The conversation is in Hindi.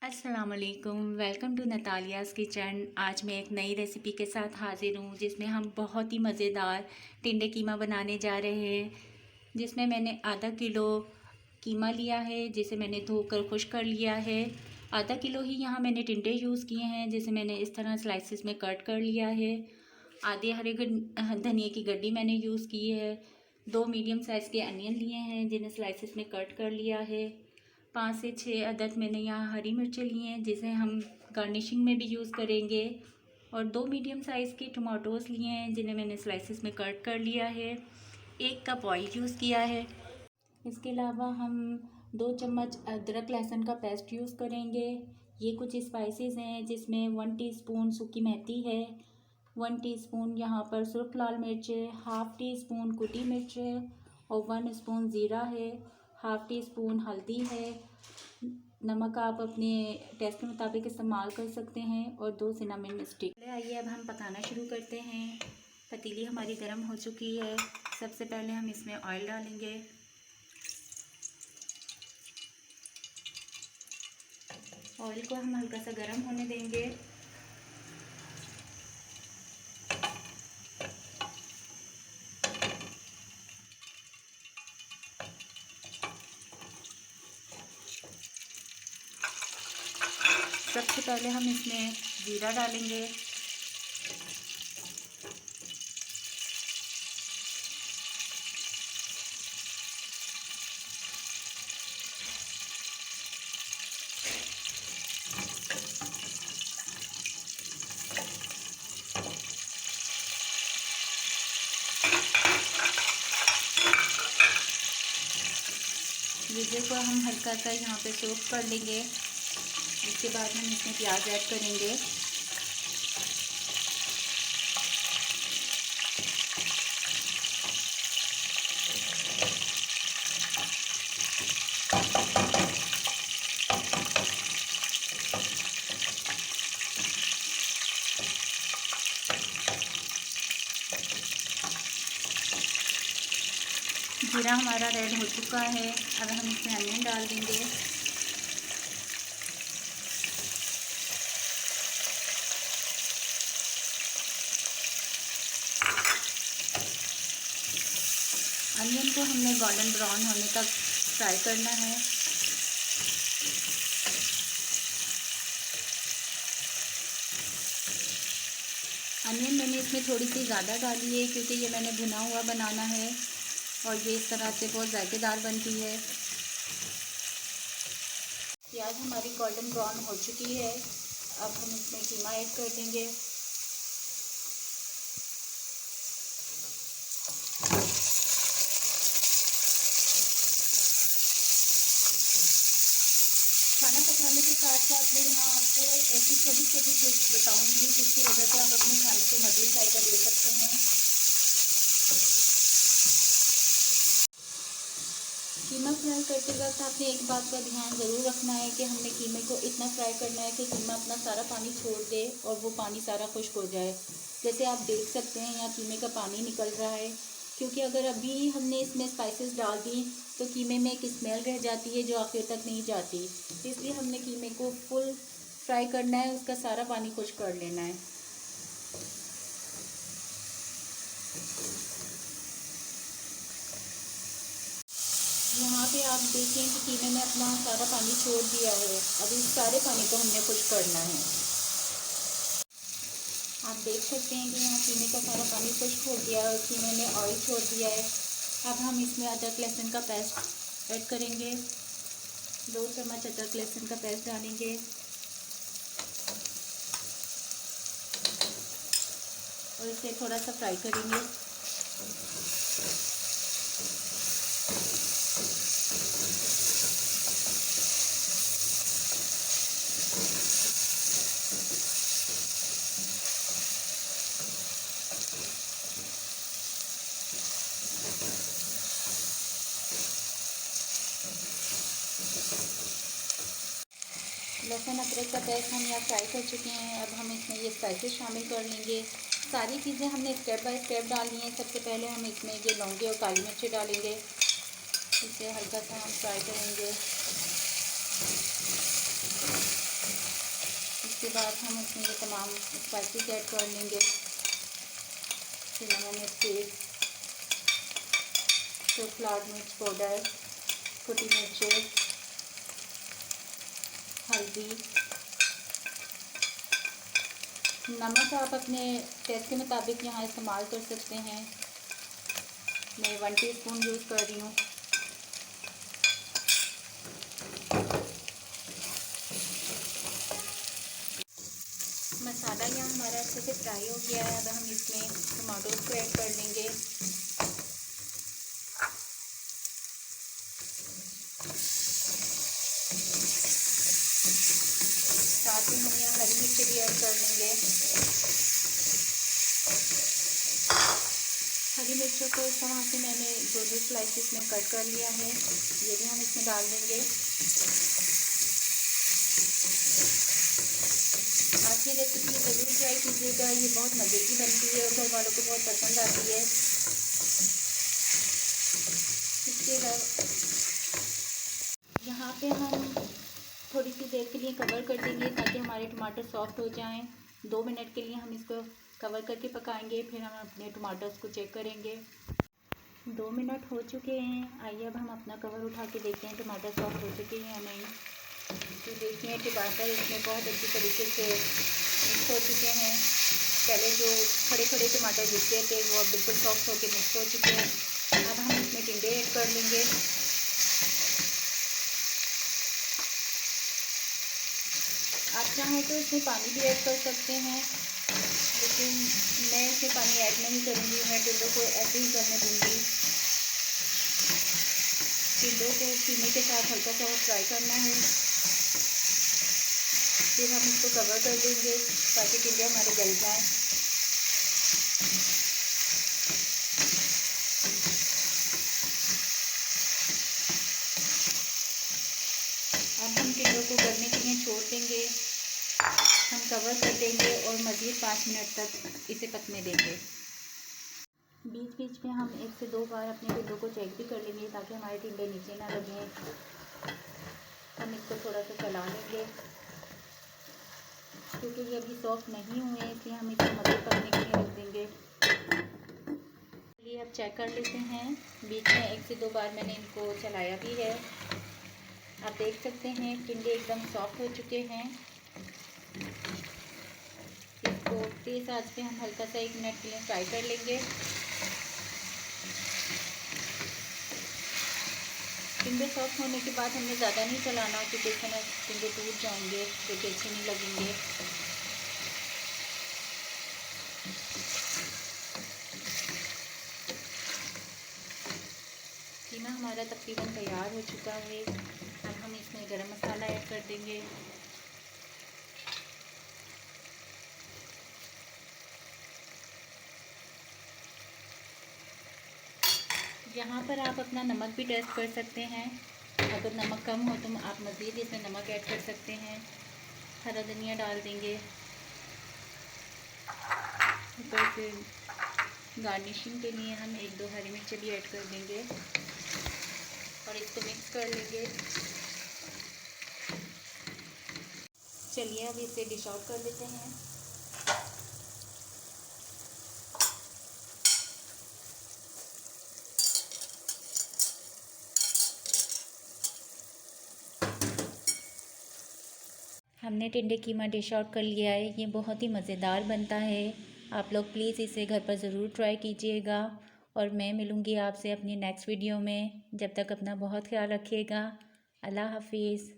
अस्सलाम वालेकुम, वेलकम टू नतालियाज़ किचन। आज मैं एक नई रेसिपी के साथ हाज़िर हूँ जिसमें हम बहुत ही मज़ेदार टिंडे कीमा बनाने जा रहे हैं। जिसमें मैंने आधा किलो कीमा लिया है जिसे मैंने धोकर खुश कर लिया है। आधा किलो ही यहाँ मैंने टिंडे यूज़ किए हैं जिसे मैंने इस तरह स्लाइसिस में कट कर लिया है। आधे हरे धनिए की गड्डी मैंने यूज़ की है। 2 मीडियम साइज़ के अनियन लिए हैं जिन्हें स्लाइसिस में कट कर लिया है। 5 से 6 अदद मैंने यहाँ हरी मिर्चें लिए हैं जिसे हम गार्निशिंग में भी यूज़ करेंगे। और 2 मीडियम साइज़ के टमाटोज़ लिए हैं जिन्हें मैंने स्लाइसिस में कट कर लिया है। 1 कप ऑयल यूज़ किया है। इसके अलावा हम 2 चम्मच अदरक लहसुन का पेस्ट यूज़ करेंगे। ये कुछ स्पाइसेस हैं जिसमें 1 टीस्पून सूखी मेथी है, 1 टीस्पून यहाँ पर सुर्ख लाल मिर्च है, हाफ़ टी स्पून कुटी मिर्च है और 1 स्पून ज़ीरा है, हाफ़ टी स्पून हल्दी है। नमक आप अपने टेस्ट के मुताबिक इस्तेमाल कर सकते हैं और 2 सिनेमन स्टिक। चलिए आइए अब हम पकाना शुरू करते हैं। पतीली हमारी गर्म हो चुकी है। सबसे पहले हम इसमें ऑयल डालेंगे। ऑयल को हम हल्का सा गर्म होने देंगे। सबसे पहले हम इसमें जीरा डालेंगे। जीरे को हम हल्का सा यहाँ पे सोक कर लेंगे। इसके बाद हम इसमें प्याज ऐड करेंगे। जीरा हमारा रेड हो चुका है। अब हम इसमें अनियन डाल देंगे। अनियन को हमने गोल्डन ब्राउन होने तक फ्राई करना है। अनियन मैंने इसमें थोड़ी सी ज़्यादा डाली है क्योंकि ये मैंने भुना हुआ बनाना है और ये इस तरह से बहुत जायकेदार बनती है। प्याज हमारी गोल्डन ब्राउन हो चुकी है। अब हम इसमें कीमा ऐड कर देंगे। खाना पकाने के साथ साथ मैं यहाँ आपको ऐसी छोटी छोटी टिप्स बताऊंगी जिसकी वजह से आप अपने खाने को मॉडिफाई कर ले सकते हैं। कीमा फ्राई करते वक्त आपने एक बात का ध्यान ज़रूर रखना है कि हमने कीमे को इतना फ्राई करना है कि कीमा अपना सारा पानी छोड़ दे और वो पानी सारा खुश्क हो जाए। जैसे आप देख सकते हैं यहाँ कीमे का पानी निकल रहा है, क्योंकि अगर अभी हमने इसमें स्पाइसेस डाल दी तो कीमे में एक स्मेल रह जाती है जो आखिर तक नहीं जाती। इसलिए हमने कीमे को फुल फ्राई करना है, उसका सारा पानी खुश्क कर लेना है। यहाँ पे आप देखें कि कीमे ने अपना सारा पानी छोड़ दिया है। अब इस सारे पानी को हमने खुश्क करना है। आप देख सकते हैं कि यहाँ कीमे का सारा पानी खुश्क हो गया है और कीमे ने ऑयल छोड़ दिया है। अब हम इसमें अदरक लहसुन का पेस्ट ऐड करेंगे। 2 चम्मच अदरक लहसुन का पेस्ट डालेंगे और इसे थोड़ा सा फ्राई करेंगे। लहसुन अदरक का पेस्ट हम यहाँ फ्राई कर चुके हैं। अब हम इसमें ये स्पाइसेस शामिल कर लेंगे। सारी चीज़ें हमने स्टेप बाय स्टेप डालनी है। सबसे पहले हम इसमें ये लौंगे और काली मिर्ची डालेंगे। इसे हल्का सा हम फ्राई करेंगे। उसके बाद हम उसमें ये तमाम स्पाइसेस ऐड कर लेंगे। शिमला मिर्च पेस्ट, सूख लाल मिर्च पाउडर, कुटी मिर्चें, हल्दी, नमक आप अपने टेस्ट के मुताबिक यहाँ इस्तेमाल कर सकते हैं। मैं 1 टीस्पून यूज़ कर रही हूँ। मसाला यहाँ हमारा अच्छे से फ्राई हो गया है। अब हम इसमें टमाटोज को ऐड कर लेंगे। साथ में हम यहाँ हरी मिर्च भी ऐड कर लेंगे। हरी मिर्चों को इस तरह से मैंने दो स्लाइसेस में कट कर लिया है, ये भी हम इसमें डाल देंगे। आज की रेसिपी ज़रूर ट्राई कीजिएगा, ये बहुत मज़े की बनती है और घर वालों को बहुत पसंद आती है। इसके अलावा यहाँ पे हम थोड़ी सी देर के लिए कवर कर देंगे ताकि हमारे टमाटर सॉफ्ट हो जाएं। 2 मिनट के लिए हम इसको कवर करके पकाएंगे, फिर हम अपने टमाटर्स को चेक करेंगे। 2 मिनट हो चुके हैं। आइए अब हम अपना कवर उठा के देखते हैं टमाटर सॉफ्ट हो चुके हैं या नहीं। तो देखिए टमाटर इसमें बहुत अच्छी तरीके से मिक्स हो चुके हैं। पहले जो खड़े खड़े टमाटर दिखते थे वो अब बिल्कुल सॉफ्ट होकर मिक्स हो चुके हैं। अब हम इसमें टिंडे ऐड कर लेंगे। आप चाहें तो इसमें पानी भी ऐड कर सकते हैं, लेकिन मैं इसमें पानी ऐड नहीं करूँगी। मैं टिंडों को ऐसे ही करने दूँगी। टिंडों को कीमे के साथ हल्का सा फ्राई करना है, फिर हम इसको कवर कर देंगे ताकि टिंडे हमारे गल जाएं। अब हम टिंडों को गलने के लिए छोड़ देंगे। हम कवर कर देंगे और मज़ीद 5 मिनट तक इसे पकने देंगे। बीच बीच में हम 1 से 2 बार अपने टिंडों को चेक भी कर लेंगे ताकि हमारे टिंडे नीचे ना लगें। हम इसको थोड़ा सा चला लेंगे क्योंकि ये अभी सॉफ्ट नहीं हुए हैं, इसलिए हम इसको मज़ीद पकने के लिए रख देंगे। चलिए अब चेक कर लेते हैं। बीच में 1 से 2 बार मैंने इनको चलाया भी है। आप देख सकते हैं टिंडे एकदम सॉफ्ट हो चुके हैं। इसको तेज़ आंच पे हम हल्का सा 1 मिनट के लिए फ्राई कर लेंगे। टिंडे सॉफ्ट होने के बाद हमने ज़्यादा नहीं चलाना क्योंकि इससे ना टिंडे टूट जाएंगे जो कि अच्छे नहीं लगेंगे। कीमा हमारा तकरीबन तैयार हो चुका है। अब हम इसमें गरम मसाला ऐड कर देंगे। यहाँ पर आप अपना नमक भी टेस्ट कर सकते हैं। अगर नमक कम हो तो आप मज़ीद इसमें नमक ऐड कर सकते हैं। हरा धनिया डाल देंगे। ऊपर से गार्निशिंग के लिए हम 1-2 हरी मिर्च भी ऐड कर देंगे और इसको मिक्स कर लेंगे। चलिए अब इसे डिश आउट कर लेते हैं। हमने टिंडे कीमा डिश आउट कर लिया है। ये बहुत ही मज़ेदार बनता है। आप लोग प्लीज़ इसे घर पर ज़रूर ट्राई कीजिएगा और मैं मिलूँगी आपसे अपनी नेक्स्ट वीडियो में। जब तक अपना बहुत ख्याल रखिएगा। अल्लाह हाफिज़।